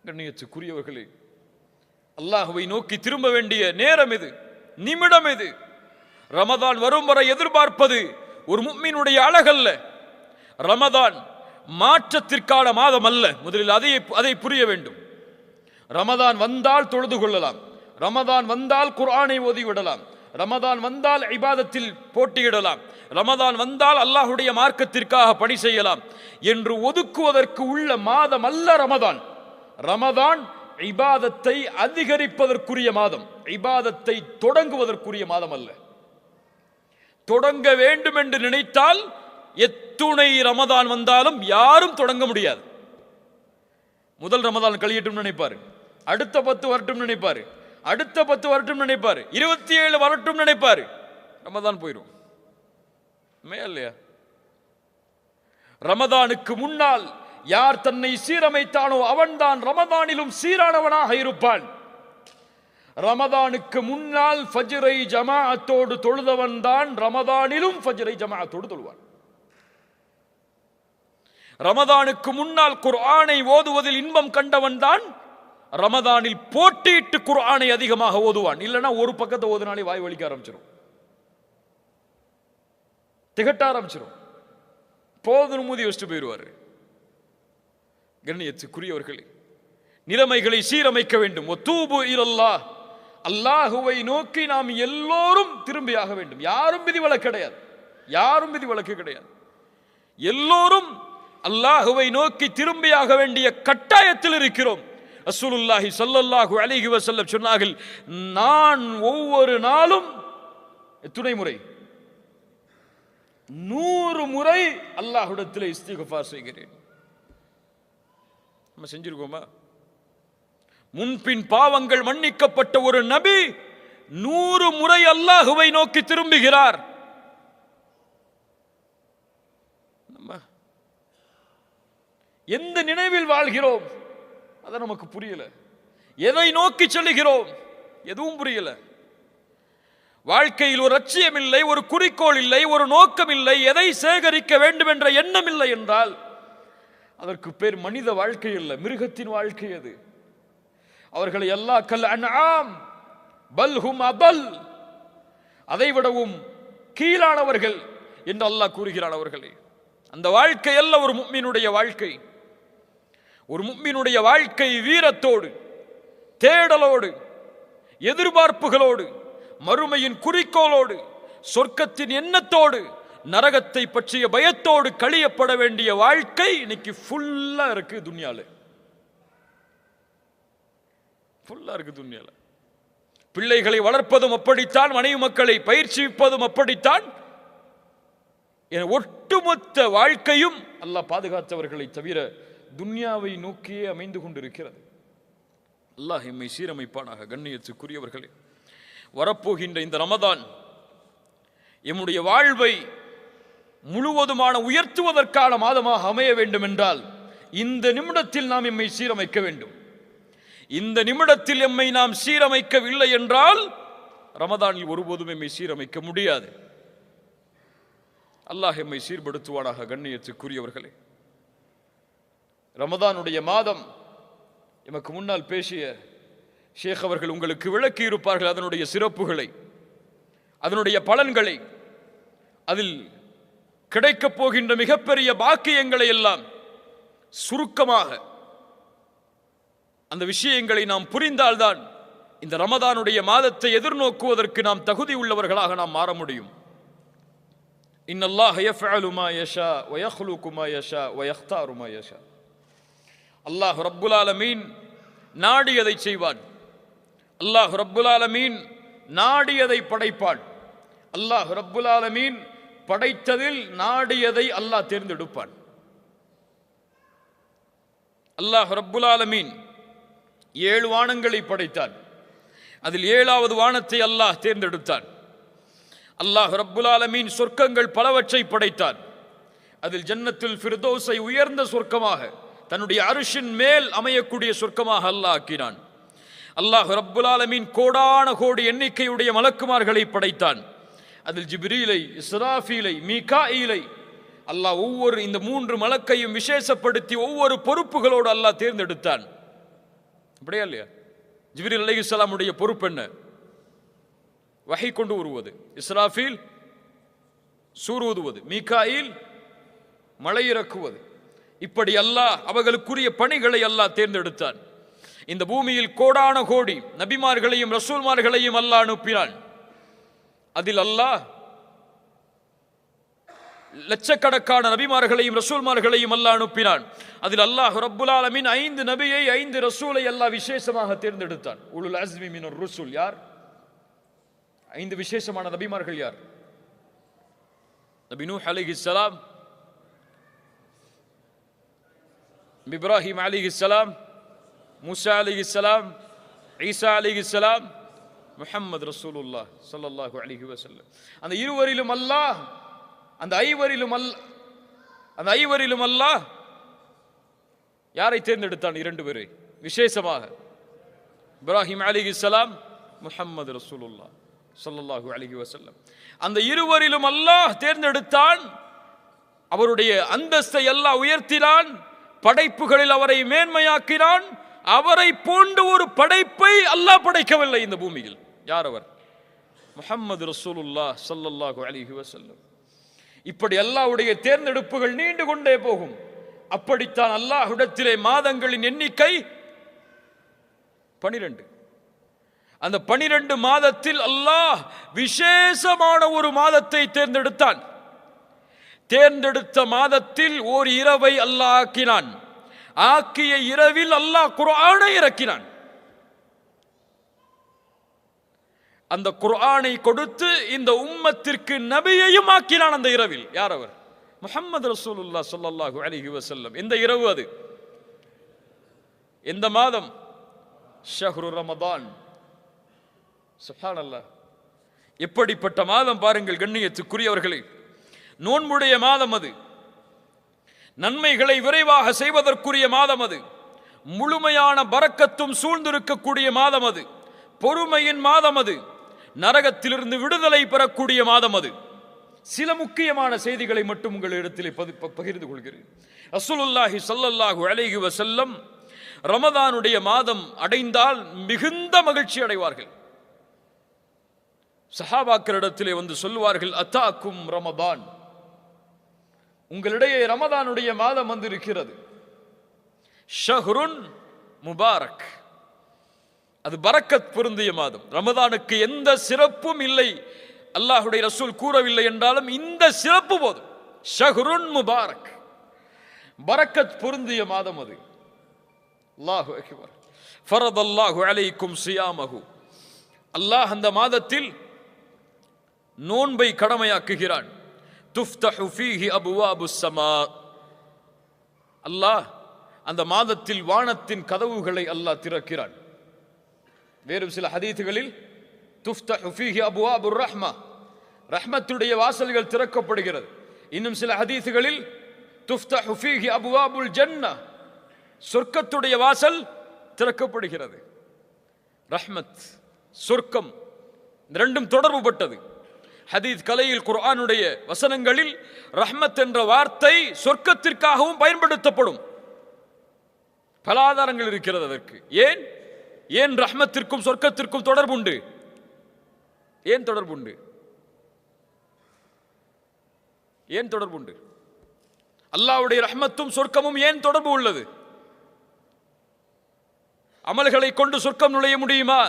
கண்ணியத்துக்குரியவர்களே, அல்லாஹ்வை நோக்கி திரும்ப வேண்டிய நேரம் இது, நிமிடம் இது. ரமதான் வரும் வரை எதிர்பார்ப்பது ஒரு முஃமினுடைய அழகல்ல. ரமதான் மாற்றத்திற்கான மாதம் அல்ல. முதலில் அதை புரிய வேண்டும். ரமதான் வந்தால் தொழுது கொள்ளலாம், ரமதான் வந்தால் குர்ஆனை ஓதிவிடலாம், ரமதான் வந்தால் இபாதத்தில் போட்டியிடலாம், ரமதான் வந்தால் அல்லாஹ்வுடைய மார்க்கத்திற்காக பணி செய்யலாம் என்று ஒதுக்குவதற்கு உள்ள மாதம் அல்ல ரமதான். ரமதான் இபாதத்தை அதிகரிப்பதற்குரிய மாதம், இபாதத்தை தொடங்குவதற்குரிய மாதம் அல்ல. தொடங்க வேண்டும் என்று நினைத்தால் எத்துணை ரமதான் வந்தாலும் யாரும் தொடங்க முடியாது. முதல் ரமதான் கழியட்டும் நினைப்பாரு, அடுத்த 10 வரட்டும் நினைப்பாரு, அடுத்த 10 வரட்டும் நினைப்பாரு, 27 வரட்டும் நினைப்பாரு, ரமதான் போயிடும் இல்லையா? ரமதானுக்கு முன்னால் யார் தன்னை சீரமைத்தானோ அவன்தான் ரமதானிலும் சீரானவனாக இருப்பான். ரமதானுக்கு முன்னால் ஃபஜ்ரை ஜமாஅத்தோடு தொழுதவன் தான் ரமதானிலும் ஃபஜ்ரை ஜமாஅத்தோடு தொழுவான். ரமதானுக்கு முன்னால் குர்ஆனை ஓதுவதில் இன்பம் கண்டவன் தான் ரமதானில் போட்டியிட்டு குர்ஆனை அதிகமாக ஓதுவான். இல்லைன்னா ஒரு பக்கத்தை ஓதுனாலே வாய் வலிக்க ஆரம்பிச்சிடும், திகட்ட ஆரம்பிச்சிடும், போதும் மூதி வச்சுட்டு போயிடுவார். கண்ணியத்துக்குரியவர்களே, நிலைமைகளை சீரமைக்க வேண்டும். வதூபு இலல்லாஹ், அல்லாஹுவை நோக்கி நாம் எல்லோரும் திரும்பியாக வேண்டும். யாரும் விதிவிலக்கு கிடையாது, யாரும் விதிவிலக்கு கிடையாது. எல்லோரும் அல்லாஹுவை நோக்கி திரும்பியாக வேண்டிய கட்டாயத்தில் இருக்கிறோம். ரசூலுல்லாஹி ஸல்லல்லாஹு அலைஹி வஸல்லம் சொன்னார்கள், நான் ஒவ்வொரு நாளும் எத்தனை முறை? 100 முறை அல்லாஹ்விடத்தில் இஸ்திக்ஃபார் செய்கிறேன். நம்ம செஞ்சிருக்கோமா? முன்பின் பாவங்கள் மன்னிக்கப்பட்ட ஒரு நபி 100 முறை அல்லாஹுவை நோக்கி திரும்புகிறார். எந்த நினைவில் வாழ்கிறோம் அது நமக்கு புரியல. எதை நோக்கி செல்லுகிறோம் எதுவும் புரியல. வாழ்க்கையில் ஒரு லட்சியம் இல்லை, ஒரு குறிக்கோள் இல்லை, ஒரு நோக்கம் இல்லை, எதை சேகரிக்க வேண்டும் என்ற எண்ணம் இல்லை என்றால் அதற்கு பேர் மனித வாழ்க்கை அல்ல, மிருகத்தின் வாழ்க்கை அது. அவர்களை அல்லாஹ் கல் அன்ஆம் பல் ஹும் அபல், அதைவிடவும் கீழானவர்கள் என்று அல்லாஹ் கூறுகிறான் அவர்களே. அந்த வாழ்க்கை அல்ல ஒரு முஃமினுடைய வாழ்க்கை. ஒரு முஃமினுடைய வாழ்க்கை வீரத்தோடு, தேடலோடு, எதிர்பார்ப்புகளோடு, மறுமையின் குறிக்கோளோடு, சொர்க்கத்தின் எண்ணத்தோடு, நரகத்தை பற்றிய பயத்தோடு கழியப்பட வேண்டிய வாழ்க்கை இன்னைக்கு ஃபுல்லா இருக்கு துன்யால. ஃபுல்லா இருக்கு துன்யால. பிள்ளைகளை வளர்ப்பதும் அப்படித்தான், மனைவி மக்களை பயிற்சிப்பதும் அப்படித்தான். ஒட்டுமொத்த வாழ்க்கையும் அல்லாஹ் பாதுகாத்தவர்களை தவிர துன்யாவை நோக்கியே அமைந்து கொண்டிருக்கிறது. அல்லாஹ் எம்மை சீரமைப்பானாக. கண்ணியத்துக்குரியவர்களே, வரப்போகின்ற இந்த ரமதான் எம்முடைய வாழ்வை முழுவதுமான உயர்த்துவதற்கான மாதமாக அமைய வேண்டும் என்றால் இந்த நிமிடத்தில் நாம் எம்மை சீரமைக்க வேண்டும். இந்த நிமிடத்தில் எம்மை நாம் சீரமைக்கவில்லை என்றால் ரமதானில் ஒருபோதும் எம்மை சீரமைக்க முடியாது. அல்லாஹ் எம்மை சீர்படுத்துவானாக. கண்ணியத்துக்குரியவர்களே, ரமதானுடைய மாதம் எமக்கு முன்னால் பேசிய ஷேக் அவர்கள் உங்களுக்கு விளக்கி இருப்பார்கள் அதனுடைய சிறப்புகளை, அதனுடைய பலன்களை, அதில் கிடைக்கப் போகின்ற மிகப்பெரிய பாக்கியங்களை எல்லாம் சுருக்கமாக அந்த விஷயங்களை நாம் புரிந்தால்தான் இந்த ரமதானுடைய மாதத்தை எதிர்நோக்குவதற்கு நாம் தகுதி உள்ளவர்களாக நாம் மாற முடியும். இன்னல்லாஹ் யஃஅலு மா யஷா வ யக்லுகு மா யஷா வ யக்தாரு மா யஷா. அல்லாஹ் ரப்புல் ஆலமீன் நாடியதை செய்வான். அல்லாஹ் ரப்புல் ஆலமீன் நாடியதை படைப்பான். அல்லாஹ் ரப்புல் ஆலமீன் படைத்ததில் நாடியதை அல்லாஹ் தேர்ந்தெடுப்பான். அல்லாஹ் ரப்புல் ஆலமீன் 7 வானங்களை படைத்தான். அதில் 7வது வானத்தை அல்லாஹ் தேர்ந்தெடுத்தான். அல்லாஹ் ரப்புல் ஆலமீன் சொர்க்கங்கள் பலவற்றை படைத்தான். அதில் ஜன்னத்துல் ஃபிர்தௌஸை உயர்ந்த சொர்க்கமாக, தன்னுடைய அர்ஷின் மேல் அமையக்கூடிய சொர்க்கமாக அல்லாஹ் ஆக்கினான். அல்லாஹ் ரப்புல் ஆலமீன் கோடான கோடி எண்ணிக்கையுடைய மலக்குமார்களை படைத்தான். அதில் ஜிப்ரீலை, இஸ்ராஃபீலை, மீகாஈலை அல்லாஹ் ஒவ்வொரு இந்த 3 மலக்கையும் விசேஷப்படுத்தி ஒவ்வொரு பொறுப்புகளோடு அல்லாஹ் தேர்ந்தெடுத்தான். அப்படியா இல்லையா? ஜிப்ரீல் அலைஹிஸ்ஸலாமுடைய பொறுப்பு என்ன? வஹி கொண்டு வருவது, இஸ்ராஃபீல் சூர் ஊதுவது, மீகாயில் மழை இறக்குவது. இப்படி அல்லாஹ் அவர்களுக்குரிய பணிகளை அல்லாஹ் தேர்ந்தெடுத்தான். இந்த பூமியில் கோடான கோடி நபிமார்களையும் ரசூல்மார்களையும் அல்லாஹ் அனுப்பினான். அதில் அல்லாஹ் லட்சக்கணக்கான நபிமார்களையும் ரசூல்மார்களையும் அல்லாஹ் அனுப்பினான். அதில் அல்லாஹ் ரப்புல் ஆலமீன் 5 நபியை 5 ரசூலை அல்லாஹ் விசேஷமாக தேர்ந்தெடுத்தான். உலுல் அஸ்மி மினர் ருசுல் யார்? 5 விசேஷமான நபிமார்கள் யார்? நபி நூஹ் அலைஹிஸ்ஸலாம், இப்ராஹிம் அலைஹிஸ்ஸலாம், மூசா அலைஹிஸ்ஸலாம், ஈசா அலைஹிஸ்ஸலாம், முஹம்மது ரசூலுல்லாஹ் ஸல்லல்லாஹு அலைஹி வஸல்லம். அந்த இருவரிலும் அல்லாஹ், அந்த ஐவரிலும் அல்லாஹ் யாரை தேர்ந்தெடுத்தான்? 2 பேரை விசேஷமாக. இப்ராஹிம் அலைஹிஸ்ஸலாம், முஹம்மது ரசூலுல்லாஹ் ஸல்லல்லாஹு அலைஹி வஸல்லம். அந்த இருவரிலும் அல்லாஹ் தேர்ந்தெடுத்தான். அவருடைய அந்தஸ்தை அல்லாஹ் உயர்த்தினான். படைப்புகளில் அவரை மேன்மையாக்கினான். அவரை போன்ற ஒரு படைப்பை அல்லாஹ் படைக்கவில்லை இந்த பூமியில். யார் அவர்? முஹம்மது ரசூலுல்லாஹ் ஸல்லல்லாஹு அலைஹி வஸல்லம். இப்படி அல்லாஹ்வுடைய தேர்ந்தெடுப்புகள் நீண்டு கொண்டே போகும். அப்படித்தான் அல்லாஹ்விடத்திலே மாதங்களின் எண்ணிக்கை 12. அந்த 12 மாதத்தில் அல்லாஹ் விசேஷமான ஒரு மாதத்தை தேர்ந்தெடுத்தான். தேர்ந்தெடுத்த மாதத்தில் ஓர் இரவை அல்லாஹ் ஆக்கினான். ஆக்கிய இரவில் அல்லாஹ் குர்ஆனை இறக்கினான். அந்த குர்ஆனை கொடுத்து இந்த உம்மத்திற்கு நபியையும் ஆக்கினான் அந்த இரவில். யார் அவர்? முஹம்மது ரசூலுல்லாஹ் ஸல்லல்லாஹு அலைஹி வஸல்லம். இந்த இரவு அது. இந்த மாதம் ஷஹ்ரு ரமதான். சுப்ஹானல்லாஹ், எப்படிப்பட்ட மாதம் பாருங்கள் கண்ணியத்துக்குரியவர்களே. நோன்புடைய மாதம் அது. நன்மைகளை விரைவாக செய்வதற்குரிய மாதம் அது. முழுமையான பரக்கத்தும் சூழ்ந்திருக்கக்கூடிய மாதம் அது. பொறுமையின் மாதம் அது. நரகத்திலிருந்து விடுதலை பெறக்கூடிய மாதம் அது. சில முக்கியமான செய்திகளை மட்டும் உங்களிடத்தில் பகிர்ந்து கொள்கிறேன். ரசூலுல்லாஹி ஸல்லல்லாஹு அலைஹி வஸல்லம் ரமதானுடைய மாதம் அடைந்தால் மிகுந்த மகிழ்ச்சி அடைவார்கள். சஹாபாக்களிடத்திலே வந்து சொல்லுவார்கள், அத்தாக்கும் ரமதான், உங்களிடையே ரமதானுடைய மாதம் வந்திருக்கிறது. ஷஹ்ருன் முபாரக், அது பரக்கத் பொருந்திய மாதம். ரமதானுக்கு எந்த சிறப்பும் இல்லை, அல்லாஹ்வுடைய ரசூல் கூறவில்லை என்றாலும் இந்த சிறப்பு போதும். ஷஹ்ருன் முபாரக், பரக்கத் பொருந்திய மாதம் அது. அல்லாஹு அக்பர். ஃபரதல்லாஹு அலைக்கும் சியாமஹு, அல்லாஹ் அந்த மாதத்தில் நோன்பை கடமையாக்குகிறான். துஃப்தஹு ஃபீஹி அபுவாபுஸ் ஸமா, அல்லாஹ் அந்த மாதத்தில் வானத்தின் கதவுகளை அல்லாஹ் திறக்கிறான். வேறு சில ஹதீதுகளில் துஃப்தஹு ஃபீஹி அபுவாபுர் ரஹ்மா, ரஹ்மத்துடைய வாசல்கள் திறக்கப்படுகிறது. இன்னும் சில ஹதீதுகளில் துஃப்தஹு ஃபீஹி அபுவாபுல் ஜன்னah, சொர்க்கத்துடைய வாசல் திறக்கப்படுகிறது. ரஹ்மத், சொர்க்கம், இந்த ரெண்டும் தொடர்புபட்டது. ஹதீஸ் கலையில் குர்ஆனுடைய வசனங்களில் ரஹ்மத் என்ற வார்த்தை சொர்க்கத்திற்காகவும் பயன்படுத்தப்படும். பல ஆதாரங்கள் இருக்கிறது அதற்கு. ஏன் ரஹ்மத்திற்கும் சொர்க்கத்திற்கும் தொடர்புண்டு? ஏன் தொடர்புண்டு? ஏன் தொடர்புண்டு? அல்லாஹ்வுடைய ரஹ்மத்தும் சொர்க்கமும் ஏன் தொடர்பு உள்ளது? அமல்களை கொண்டு சொர்க்கம் நுழைய முடியுமா?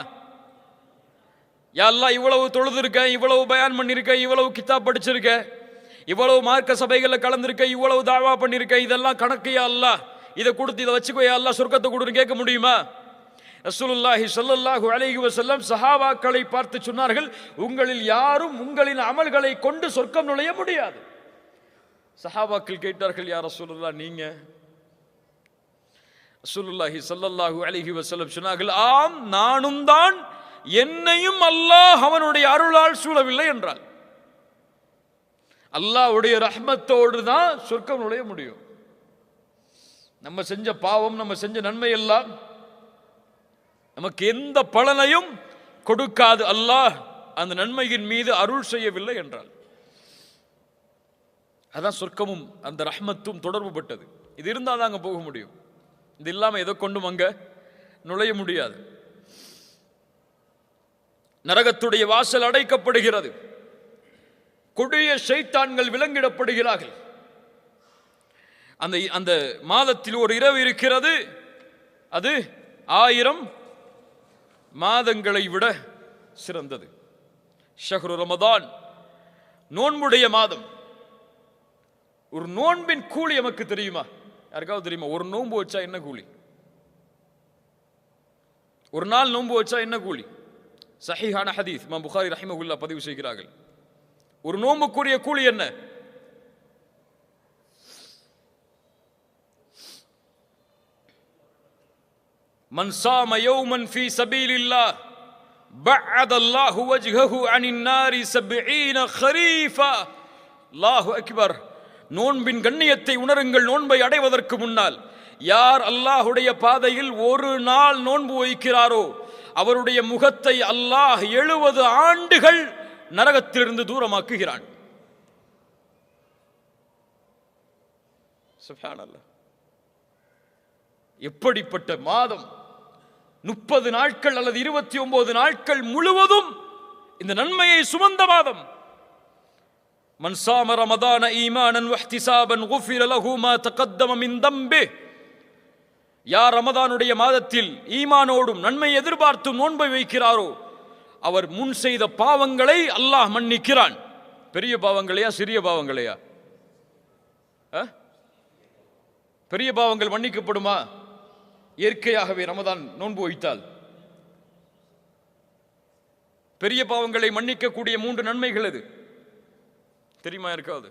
யா அல்லாஹ், இவ்வளவு தொழுதுருக்க, இவ்வளவு பயான் பண்ணிருக்க, இவ்வளவு கிதாப் படிச்சிருக்க, இவ்வளவு மார்க்க சபைகளில் கலந்திருக்க, இவ்வளவு தாவா பண்ணிருக்க, இதெல்லாம் கணக்கு யா அல்லாஹ், இதை கொடுத்து இதை வச்சுக்கோ யா அல்லாஹ், சொர்க்கத்தை கொடுன்னு கேட்க முடியுமா? ரசூலுல்லாஹி ஸல்லல்லாஹு அலைஹி வஸல்லம் சஹாபாக்களை பார்த்து சொன்னார்கள், உங்களில் யாரும் உங்களின் அமல்களை கொண்டு சொர்க்கம் நுழைய முடியாது. சஹாபாக்கள் கேட்டார்கள், யா ரசூலுல்லாஹ் நீங்க? ரசூலுல்லாஹி ஸல்லல்லாஹு அலைஹி வஸல்லம் சொன்னார்கள், ஆம், நானும் தான், என்னையும் அல்லாஹ் அவனுடைய அருளால் சூழவில்லை என்றால். அல்லாஹ்வுடைய ரஹ்மத்தோடு தான் சொர்க்கம் நுழைய முடியும். நம்ம செஞ்ச பாவம், நம்ம செஞ்ச நன்மை எல்லாம் நமக்கு எந்த பலனையும் கொடுக்காது, அல்லாஹ் அந்த நன்மையின் மீது அருள் செய்யவில்லை என்றால். அதான் சொர்க்கமும் அந்த ரஹ்மத்தும் தொடர்பு பட்டது. இது இருந்தால் தான் அங்கே போக முடியும். இது இல்லாமல் எதை கொண்டும் அங்கே நுழைய முடியாது. நரகத்துடைய வாசல் அடைக்கப்படுகிறது. கொடிய ஷைத்தான்கள் விலங்கிடப்படுகிறார்கள். அந்த மாதத்தில் ஒரு இரவு இருக்கிறது, அது 1000 மாதங்களை விட சிறந்தது. ஷஹ்ரு ரமதான், நோன்புடைய மாதம். ஒரு நோன்பின் கூலி நமக்கு தெரியுமா? யாருக்காவது தெரியுமா? ஒரு நோன்பு வச்சா என்ன கூலி? ஒரு நாள் நோன்பு வச்சா என்ன கூலி? சஹீஹான ஹதீஸ் இமாம் புகாரி ரஹிமஹுல்லாஹ் பதிவு செய்கிறார்கள். ஒரு நோன்புக்குரிய கூலி என்ன? மன் சாம யௌமன் ஃபீ சபீலில்லாஹ் பஅதல்லாஹு வஜ்ஹஹு அனின் நாரி 70 கரீஃபா. அல்லாஹு அக்பர். நோன்பின் கண்ணியத்தை உணருங்கள். நோன்பை அடைவதற்கு முன்னால் யார் அல்லாஹுடைய பாதையில் ஒரு நாள் நோன்பு வைக்கிறாரோ அவருடைய முகத்தை அல்லாஹ் 70 ஆண்டுகள் நரகத்திலிருந்து தூரமாக்குகிறான். சுப்ஹானல்லாஹ். எப்படிப்பட்ட மாதம்! 30 நாட்கள் அல்லது 29 நாட்கள் முழுவதும் இந்த நன்மையை சுமந்த மாதம். மன் சாம ரமதான ஈமானன் வஹ்திசாபன் குஃபிர லஹு மா தகத்தம மின் தம்பிஹ். யார் ரமதானுடைய மாதத்தில் ஈமானோடும் நன்மை எதிர்பார்த்தும் நோன்பை வைக்கிறாரோ அவர் முன் செய்த பாவங்களை அல்லாஹ் மன்னிக்கிறான். பெரிய பாவங்களையா சிறிய பாவங்களையா? பெரிய பாவங்கள் மன்னிக்கப்படுமா? இயற்கையாகவே ரமதான் நோன்பு வைத்தால் பெரிய பாவங்களை மன்னிக்கக்கூடிய 3 நன்மைகள் எது தெரியுமா? இருக்காது.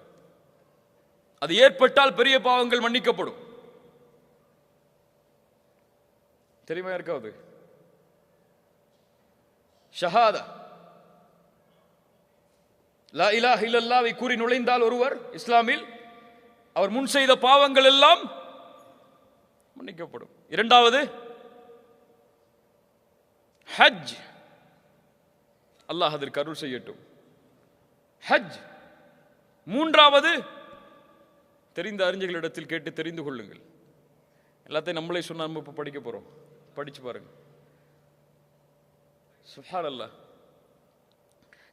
அது ஏற்பட்டால் பெரிய பாவங்கள் மன்னிக்கப்படும். தெரியுமா? இருக்காது. ஷஹாதா, லா இலாஹ இல்லல்லாஹ்வை கூறி நுழைந்தால் ஒருவர் இஸ்லாமில், அவர் முன் செய்த பாவங்கள் எல்லாம் மன்னிக்கப்படும். இரண்டாவது ஹஜ். அல்லாஹ் அதற்கு அருள் செய்யட்டும். ஹஜ். மூன்றாவது, தெரிந்த அறிஞர்களிடத்தில் கேட்டு தெரிந்து கொள்ளுங்கள். எல்லாத்தையும் நம்மளே சொன்னா நம்ம இப்ப படிக்க போறோம். படிச்சு பாருங்க. சுப்ஹானல்லாஹ்.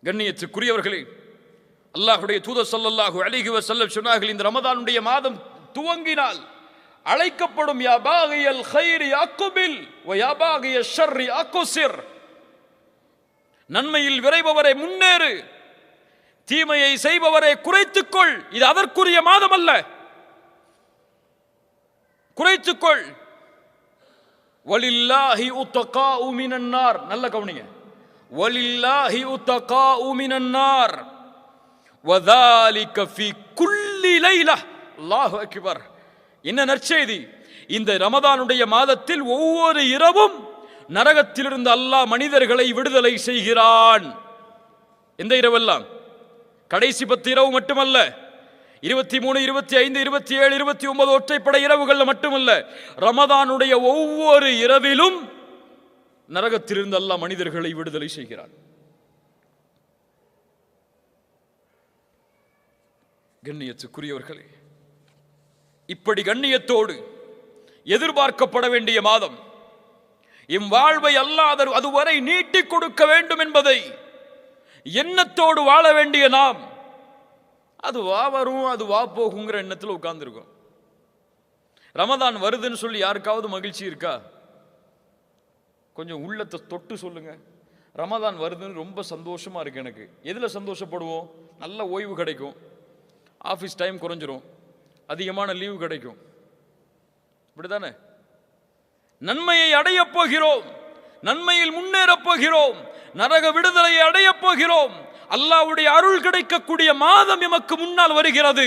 கண்ணியத்துக்குரியவர்களே, அல்லாஹ்வுடைய தூதர் ஸல்லல்லாஹு அலைஹி வஸல்லம் சொன்னார்கள், இந்த ரமதானுடைய மாதம் துவங்கினால் அழைக்கப்படும் யா பாகியல் கைரி அக்பில் வ யா பாகிய ஷர்ரி அக்ஸிர். நன்மையில் விரைபவரே முன்னேறு, தீமையை செய்பவரே குறைத்துக்கொள். இது அதற்குரிய மாதம் அல்ல. குறைத்துக்கொள். வலில்லாஹி உத்தகாஉ மினன் நார். நல்ல கவனிங்க. வலில்லாஹி உத்தகாஉ மினன் நார் வதாலிக ஃபீ குல்லி லைலா. அல்லாஹு அக்பர். என்ன நற்செய்தி! இந்த ரமதானுடைய மாதத்தில் ஒவ்வொரு இரவும் நரகத்திலிருந்து அல்லாஹ் மனிதர்களை விடுதலை செய்கிறான். எந்த இரவெல்லாம்? கடைசி 10 இரவு மட்டுமல்ல, 23, 25, 27, 29 ஒற்றைப்படை இரவுகள் மட்டுமல்ல, ரமதானுடைய ஒவ்வொரு இரவிலும் நரகத்திலிருந்து அல்லாஹ் மனிதர்களை விடுதலை செய்கிறான். கண்ணியத்துக்குரியவர்களே, இப்படி கண்ணியத்தோடு எதிர்பார்க்கப்பட வேண்டிய மாதம், எம் வாழ்வை அல்லாஹ் அதுவரை நீட்டிக் கொடுக்க வேண்டும் என்பதை எண்ணத்தோடு வாழ வேண்டிய நாம், அது வா வரும் அது வா போகுங்கிற எண்ணத்தில் உட்கார்ந்துருக்கோம். ரமதான் வருதுன்னு சொல்லி யாருக்காவது மகிழ்ச்சி இருக்கா? கொஞ்சம் உள்ளத்தை தொட்டு சொல்லுங்க. ரமதான் வருதுன்னு ரொம்ப சந்தோஷமா இருக்கு எனக்கு. எதுல சந்தோஷப்படுவோம்? நல்ல ஓய்வு கிடைக்கும், ஆஃபீஸ் டைம் குறைஞ்சிரும், அதிகமான லீவு கிடைக்கும். இப்படிதானே? நன்மையை அடையப் போகிறோம், நன்மையில் முன்னேறப் போகிறோம், நரக விடுதலையை அடையப் போகிறோம், அல்லாஹ்வுடைய அருள் கிடைக்கக்கூடிய மாதம் எமக்கு முன்னால் வருகிறது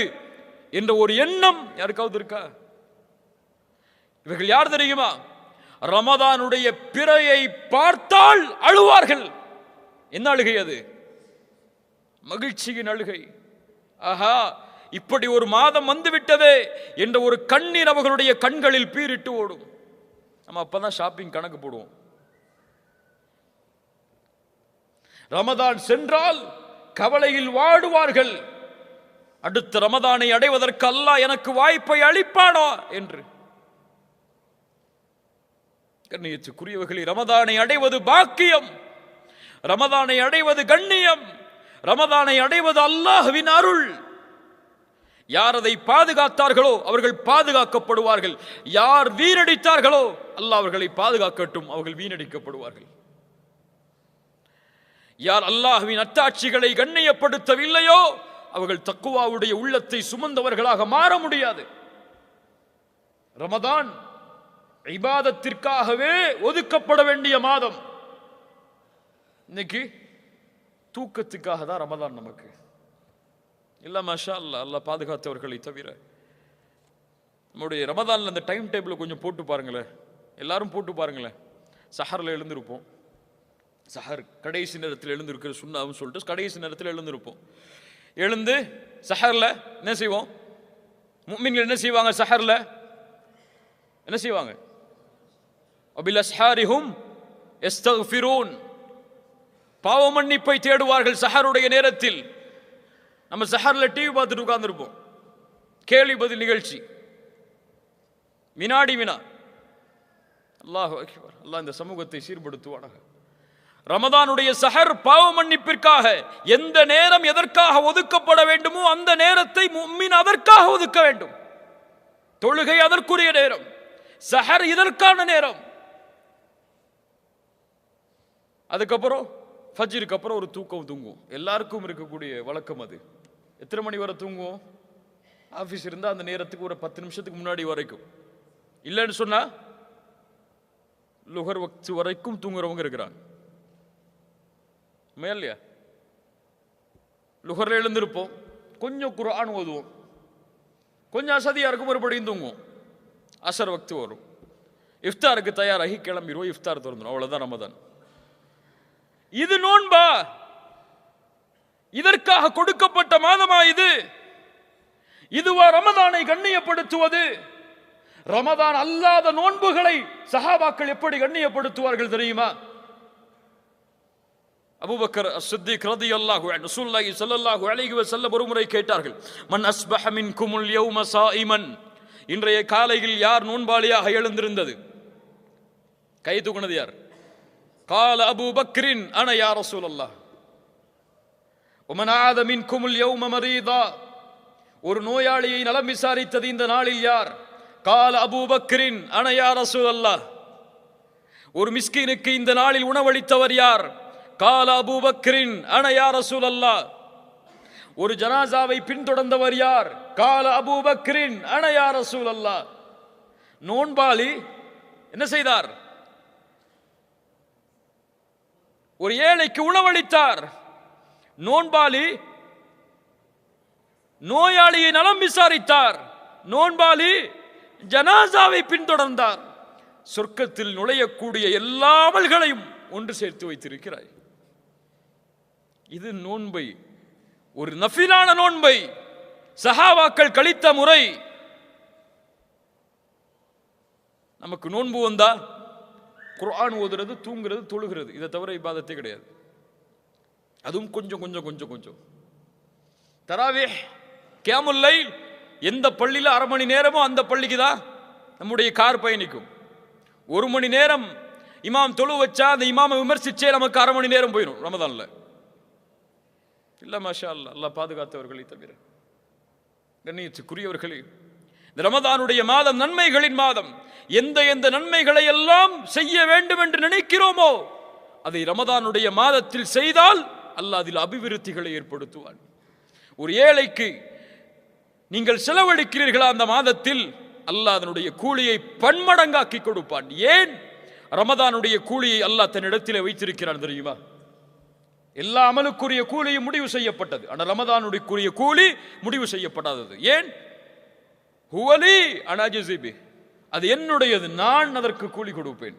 என்ற ஒரு எண்ணம் யாருக்காவது இருக்கா? இவர்கள் யார் தெரியுமா? ரமதானுடைய பிறையை பார்த்தால் அழுவார்கள். என்ன அழுகை அது? மகிழ்ச்சியின் அழுகை. ஆஹா, இப்படி ஒரு மாதம் வந்துவிட்டதே என்ற ஒரு கண்ணீர் அவர்களுடைய கண்களில் பீரிட்டு ஓடும். நம்ம அப்பதான் ஷாப்பிங் கணக்கு போடுவோம். ரமதான் சென்றால் கவலையில் வாடுவார்கள். அடுத்த ரமதானை அடைவதற்கு அல்லாஹ் எனக்கு வாய்ப்பை அளிப்பானா என்று. கண்ணியத்துக்குரியவர்களே, ரமதானை அடைவது பாக்கியம், ரமதானை அடைவது கண்ணியம், ரமதானை அடைவது அல்லாஹ்வின் அருள். யார் அதை பாதுகாத்தார்களோ அவர்கள் பாதுகாக்கப்படுவார்கள். யார் வீணடித்தார்களோ அல்லாஹ் அவர்களை பாதுகாக்கட்டும், அவர்கள் வீணடிக்கப்படுவார்கள். யார் அல்லாஹ்வின் அத்தாட்சிகளை கண்ணியப்படுத்தவில்லையோ அவர்கள் தக்குவாவுடைய உள்ளத்தை சுமந்தவர்களாக மாற முடியாது. ரமதான் இபாதத்திற்காகவே ஒதுக்கப்பட வேண்டிய மாதம். இன்னைக்கு தூக்கத்துக்காக தான் ரமதான் நமக்கு இல்ல. மாஷா அல்லாஹ், அல்லாஹ் பாதுகாத்தவர்களை தவிர. நம்முடைய ரமதான்ல அந்த டைம் டேபிள் கொஞ்சம் போட்டு பாருங்களேன், எல்லாரும் போட்டு பாருங்களேன். சஹர்ல எழுந்திருப்போம், சஹர் கடைசி நேரத்தில் எழுந்திருக்கிற சுண்ணாவும் சொல்லிட்டு கடைசி நேரத்தில் எழுந்திருப்போம். எழுந்து சஹர்ல என்ன செய்வோம்? முஃமின்கள் என்ன செய்வாங்க? சஹர்ல என்ன செய்வாங்க? அபில் அஸ்ஹாரிஹும் யஸ்தக்ஃபிரூன், பாவ மன்னிப்பை தேடுவார்கள் சஹருடைய நேரத்தில். நம்ம சஹர்ல டிவி பார்த்துட்டு உட்கார்ந்துருப்போம், கேள்வி பதில் நிகழ்ச்சி, வினாடி வினா. அல்லாஹ் அக்பர். அல்லாஹ் இந்த சமூகத்தை சீர்படுத்துவானாக. ரமதானுடைய சஹர் பாவ மன்னிப்பிற்காக. எந்த நேரம் எதற்காக ஒதுக்கப்பட வேண்டுமோ அந்த நேரத்தை முஃமின் அதற்காக ஒதுக்க வேண்டும். தொழுகை அதற்குரிய நேரம், சஹர் இதற்கான நேரம். அதுக்கப்புறம் ஃபஜ்ருக்கு அப்புறம் ஒரு தூக்கம் தூங்குவோம். எல்லாருக்கும் இருக்கக்கூடிய வழக்கம் அது. எத்தனை மணி வரை தூங்குவோம்? ஆஃபீஸ் இருந்தால் அந்த நேரத்துக்கு ஒரு 10 நிமிஷத்துக்கு முன்னாடி வரைக்கும். இல்லைன்னு சொன்னா லுகர் வக்து வரைக்கும் தூங்குறவங்க இருக்கிறாங்க. இல்லையா? லுகர்ல எழுந்திருப்போம், கொஞ்சம் குர்ஆன் ஓதுவோம், கொஞ்சம் அசதியா இருக்கும், மறுபடியும் தூங்குவோம். அசர் வக்து வரும், இஃப்தாருக்கு தயாராகி கிளம்பிடுவோம், இஃப்தார் திறந்துடும். அவ்வளவுதான் ரமதான். இது நோன்பா? இதற்காக கொடுக்கப்பட்ட மாதமா இது? இதுவா ரமதானை கண்ணியப்படுத்துவது? ரமதான் அல்லாத நோன்புகளை சஹாபாக்கள் எப்படி கண்ணியப்படுத்துவார்கள் தெரியுமா? அபூபக்கர் அஸ்-சித்தீக் ரலியல்லாஹு அன்ஹு ரசூலுல்லாஹி ஸல்லல்லாஹு அலைஹி வஸல்லம் ஒருமுறை கேட்டார்கள், மன் அஸ்பஹ மின்குமுல் யௌம ஸாயிமன், இன்றைய காலையில் யார் நோன்பாளியாக எழுந்திருந்தது? கை தூக்குனது யார்? கால அபூ பக்ரின் அன யா ரசூலல்லாஹ். வமன் ஆத மின்குமுல் யௌம மரீதா, ஒரு நோயாளியை நலம் விசாரித்தது இந்த நாளில் யார்? கால அபூ பக்ரின் அன யா ரசூலல்லாஹ். ஒரு மிஸ்கீனுக்கு இந்த நாளில் உணவளித்தவர் யார்? கால அபூ பக்ரின் அன யா ரசூலல்லாஹ். ஒரு ஜனாசாவை பின்தொடர்ந்தவர் யார்? கால அபூ பக்ரின் அன யா ரசூலல்லாஹ். நோன்பாளி என்ன செய்தார்? ஒரு ஏழைக்கு உணவளித்தார். நோன்பாளி நோயாளியை நலம் விசாரித்தார். நோன்பாளி ஜனாசாவை பின்தொடர்ந்தார். சொர்க்கத்தில் நுழையக்கூடிய எல்லா அமல்களையும் ஒன்று சேர்த்து வைத்திருக்கிறாய். இது நோன்பை, ஒரு நஃபிலான நோன்பை சஹாபாக்கள் கழித்த முறை. நமக்கு நோன்பு வந்தா குர்ஆன் ஓதுறது, தூங்குறது, தொழுகிறது, இதை தவிர இபாதத்தே கிடையாது. அதுவும் கொஞ்சம் கொஞ்சம் கொஞ்சம் கொஞ்சம். தராவீஹ், கியாமுல் லைல், எந்த பள்ளியில் அரை மணி நேரமோ அந்த பள்ளிக்கு தான் நம்முடைய கார் பயணிக்கும். 1 மணி நேரம் இமாம் தொழு வச்சா அந்த இமாமை விமர்சிச்சே நமக்கு அரை மணி நேரம் போயிடும் ரமதான்ல. இல்ல மாஷா அல்லாஹ், அல்லாஹ் பாதுகாத்தவர்களை தவிர. கண்ணியத்துக்குரியவர்களே, இந்த ரமதானுடைய மாதம் நன்மைகளின் மாதம். எந்த எந்த நன்மைகளை எல்லாம் செய்ய வேண்டும் என்று நினைக்கிறோமோ அதை ரமதானுடைய மாதத்தில் செய்தால் அல்லாஹ் அதில் அபிவிருத்திகளை ஏற்படுத்துவான். ஒரு ஏழைக்கு நீங்கள் செலவழிக்கிறீர்களா அந்த மாதத்தில், அல்லாஹ் அதனுடைய கூலியை பன்மடங்காக்கி கொடுப்பான். ஏன்? ரமதானுடைய கூலியை அல்லாஹ் தன்னிடத்தில் வைத்திருக்கிறான் தெரியுமா? எல்லா அமலுக்குரிய கூலியும் முடிவு செய்யப்பட்டது, ஆனால் ரமதானுடைய கூலி முடிவு செய்யப்படாதது. ஏன்? ஹுவலி அனாஜிபி, அது என்னுடையது, நான் அதற்கு கூலி கொடுப்பேன்.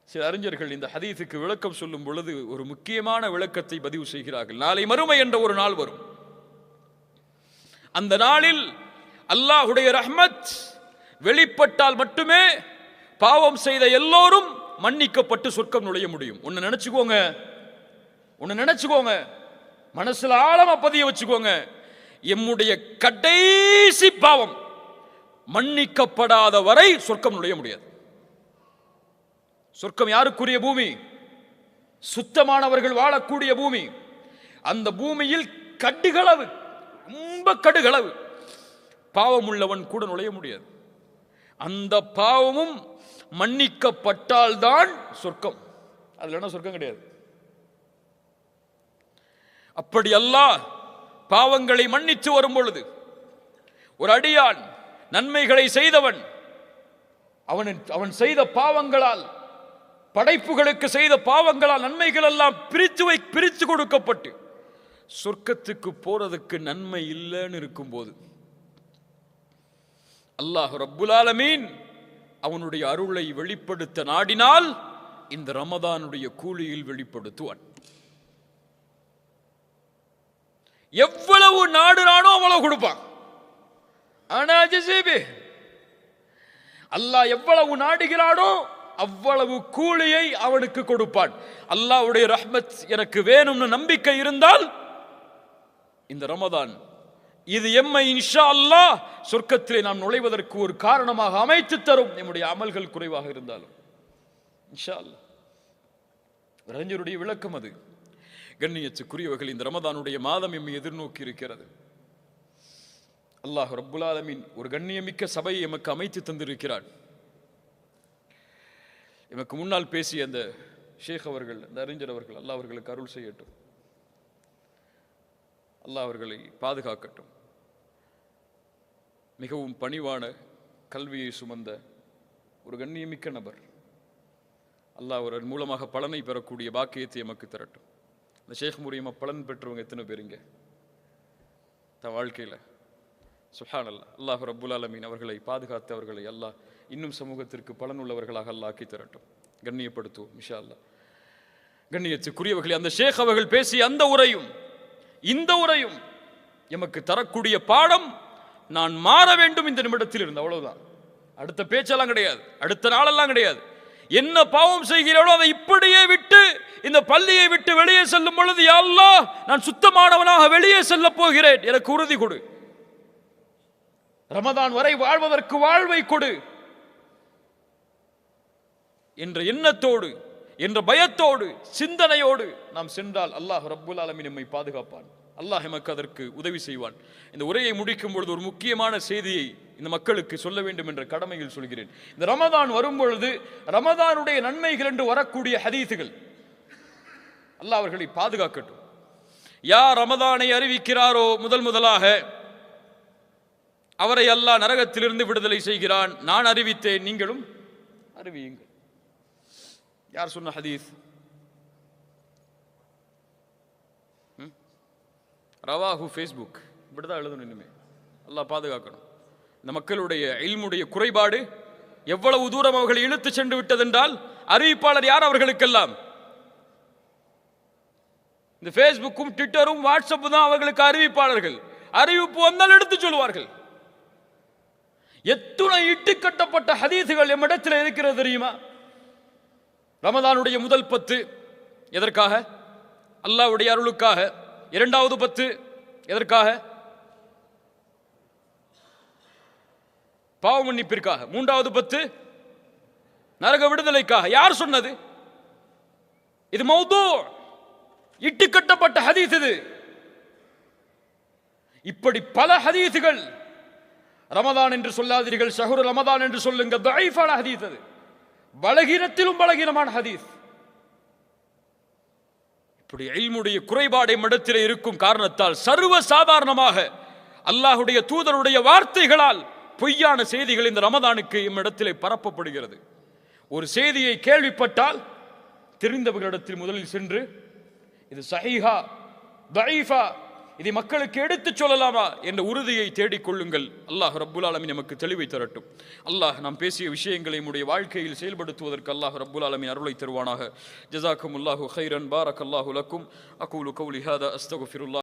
சில அறிஞர்கள் இந்த ஹதீஸுக்கு விளக்கம் சொல்லும் பொழுது ஒரு முக்கியமான விளக்கத்தை பதிவு செய்கிறார்கள். நாளை மறுமை என்ற ஒரு நாள் வரும். அந்த நாளில் அல்லாஹ்வுடைய ரஹ்மத் வெளிப்பட்டால் மட்டுமே பாவம் செய்த எல்லோரும் மன்னிக்கப்பட்டு சொர்க்கம் நுழைய முடியும். ஒன்னு நினைச்சுக்கோங்க, மனசுல ஆழமா பதிய வச்சுக்கோங்க. எம்முடைய கடைசி பாவம் மன்னிக்கப்படாத வரை சொர்க்கம் நுழைய முடியாது. சொர்க்கம் யாருக்குரிய பூமி? சுத்தமானவர்கள் வாழக்கூடிய பூமி. அந்த பூமியில் கடுகளவு, ரொம்ப கடுகளவு பாவம் உள்ளவன் கூட நுழைய முடியாது. அந்த பாவமும் மன்னிக்கப்பட்டால்தான் சொர்க்கம். அதுல என்ன சொர்க்கம் கிடையாது. அப்படி அல்லாஹ் பாவங்களை மன்னித்து வரும் பொழுது, ஒரு அடியான் நன்மைகளை செய்தவன், அவன் செய்த பாவங்களால், படைப்புகளுக்கு செய்த பாவங்களால் நன்மைகள் எல்லாம் பிரித்து கொடுக்கப்பட்டு சொர்க்கத்துக்கு போறதுக்கு நன்மை இல்லைன்னு இருக்கும்போது அல்லாஹ் ரப்புல் ஆலமீன் அவனுடைய அருளை வெளிப்படுத்த நாடினால் இந்த ரமதானுடைய கூலியில் வெளிப்படுத்துவான். எவ்வளவு நாடுறானோ அவ்வளவு கொடுப்பான். ஆனா அல்லாஹ் எவ்வளவு நாடுகிறானோ அவ்வளவு கூலியை அவனுக்கு கொடுப்பான். அல்லாஹ்வுடைய ரஹ்மத் எனக்கு வேணும்னு நம்பிக்கை இருந்தால் இந்த ரமதான் இது எம்மை இன்ஷா அல்லாஹ் சொர்க்கத்திலே நாம் நுழைவதற்கு ஒரு காரணமாக அமைத்து தரும். நம்முடைய அமல்கள் குறைவாக இருந்தாலும் இன்ஷா அல்லாஹ். அறிஞருடைய விளக்கம் அது. கண்ணியத்துக்குரியவர்கள், இந்த ரமதானுடைய மாதம் எம்மை எதிர்நோக்கி இருக்கிறது. அல்லாஹ் ரப்புல் ஆலமீன் ஒரு கண்ணியமிக்க சபையை எமக்கு அமைத்து தந்திருக்கிறார். எமக்கு முன்னால் பேசிய அந்த ஷேக் அவர்கள், அந்த அறிஞர் அவர்கள், அல்லாஹ் அவர்களுக்கு அருள் செய்யட்டும், அல்லாஹ் அவர்களை பாதுகாக்கட்டும். மிகவும் பணிவான, கல்வியை சுமந்த ஒரு கண்ணியமிக்க நபர். அல்லாஹ் அவர் மூலமாக பலனை பெறக்கூடிய பாக்கியத்தை எமக்கு தரட்டும். இந்த ஷேக் மூலியமா பலன் பெற்றவங்க எத்தனை பேருங்க தன் வாழ்க்கையில்? சுப்ஹானல்லாஹ். அல்லாஹ் ரப்புல் ஆலமீன் அவர்களை பாதுகாத்து அவர்களை அல்லாஹ் இன்னும் சமூகத்திற்கு பலனுள்ளவர்களாக அல்லாஹ் ஆக்கி தரட்டும். கண்ணியப்படுத்துவோம் இன்ஷா அல்லாஹ். கண்ணியத்துக்குரியவர்களே, அந்த ஷேக் அவர்கள் பேசிய அந்த உரையும் இந்த உரையும் எமக்கு தரக்கூடிய பாடம், நான் மாற வேண்டும் இந்த நிமிடத்தில் இருந்து. அவ்வளவுதான். அடுத்த பேச்செல்லாம் கிடையாது, அடுத்த நாளெல்லாம் கிடையாது. என்ன பாவம் செய்கிறோனோ அதை இப்படியே விட்டு இந்த பள்ளியை விட்டு வெளியே செல்லும் பொழுது, யா அல்லாஹ் நான் சுத்தமானவனாக வெளியே செல்ல போகிறேன், எனக்கு உறுதி கொடு. ரமதான் வரை வாழ்வதற்கு வாழ்வை கொடு என்ற எண்ணத்தோடு, என்ற பயத்தோடு, சிந்தனையோடு நாம் சென்றால் அல்லாஹ் ரப்புல் ஆலமீன் நம்மை பாதுகாப்பான். அல்லாஹ் எமக்கு அதற்கு உதவி செய்வான். இந்த உரையை முடிக்கும் பொழுது ஒரு முக்கியமான செய்தியை இந்த மக்களுக்கு சொல்ல வேண்டும் என்ற கடமையில் சொல்கிறேன். இந்த ரமதான் வரும் பொழுது ரமதானுடைய நன்மைகள் என்று வரக்கூடிய ஹதீசுகள், அல்லாஹ் அவர்களை பாதுகாக்கட்டும். யார் ரமதானை அறிவிக்கிறாரோ முதலாக அவரை அல்லாஹ் நரகத்திலிருந்து விடுதலை செய்கிறான். நான் அறிவித்தேன், நீங்களும் அறிவியுங்கள். யார் சொன்ன ஹதீஸ்? ரவாஹு ஃபேஸ்புக். இப்படிதான் எழுதணும். இனிமே அல்லாஹ் பாதுகாக்கணும். இந்த மக்களுடைய இல்முடைய குறைபாடு எவ்வளவு தூரம் அவர்களை இழுத்து சென்று விட்டதென்றால், அறிவிப்பாளர் யார் அவர்களுக்கெல்லாம்? இந்த ஃபேஸ்புக்கும் ட்விட்டரும் வாட்ஸ்அப்பும் தான் அவர்களுக்கு அறிவிப்பாளர்கள். அறிவிப்பு வந்தால் எடுத்து சொல்வார்கள். எத்துணை இட்டுக்கட்டப்பட்ட ஹதீசுகள் எம்மிடத்தில் இருக்கிறது தெரியுமா? ரமதானுடைய முதல் 10 எதற்காக? அல்லாஹ்வுடைய அருளுக்காக. இரண்டாவது 10 எதற்காக? பாவ மன்னிப்பிற்காக. மூன்றாவது 10 நரக விடுதலைக்காக. யார் சொன்னது? இது மௌது, இட்டுக்கட்டப்பட்ட ஹதீஸ். இது இப்படி பல ஹதீசுகள். ரமதான் என்று சொல்லாதீர்கள், ஷஹ்ரு ரமதான் என்று சொல்லுங்க. தஈஃபான ஹதீஸ் அது, பலகீனத்திலும் பலகீனமான ஹதீஸ். இப்படி இல்முடைய குறைபாடு மடத்திலே இருக்கும் காரணத்தால் சர்வ சாதாரணமாக அல்லாஹ்வுடைய தூதருடைய வார்த்தைகளால் பொய்யான செய்திகள் இந்த ரமதானுக்கு இம்மிடத்திலே பரப்பப்படுகிறது. ஒரு செய்தியை கேள்விப்பட்டால் தெரிந்தவர்களிடத்தில் முதலில் சென்று இது சஹீஹா தஈஃபா, இதை மக்களுக்கு எடுத்துச் சொல்லலாமா என்ற உறுதியை தேடிக்கொள்ளுங்கள். அல்லாஹ் ரப்புல் ஆலமீன் நமக்கு தெளிவை தரட்டும். அல்லாஹ் நாம் பேசிய விஷயங்களை நம்முடைய வாழ்க்கையில் செயல்படுத்துவதற்கு அல்லாஹ் ரப்புல் ஆலமீன் அருளை தருவானாக. ஜஸாக்குமுல்லாஹு கைரன். பாரக்கல்லாஹு லக்கும். அகூலு கௌலி ஹாதா அஸ்தக்ஃபிருல்லாஹ்.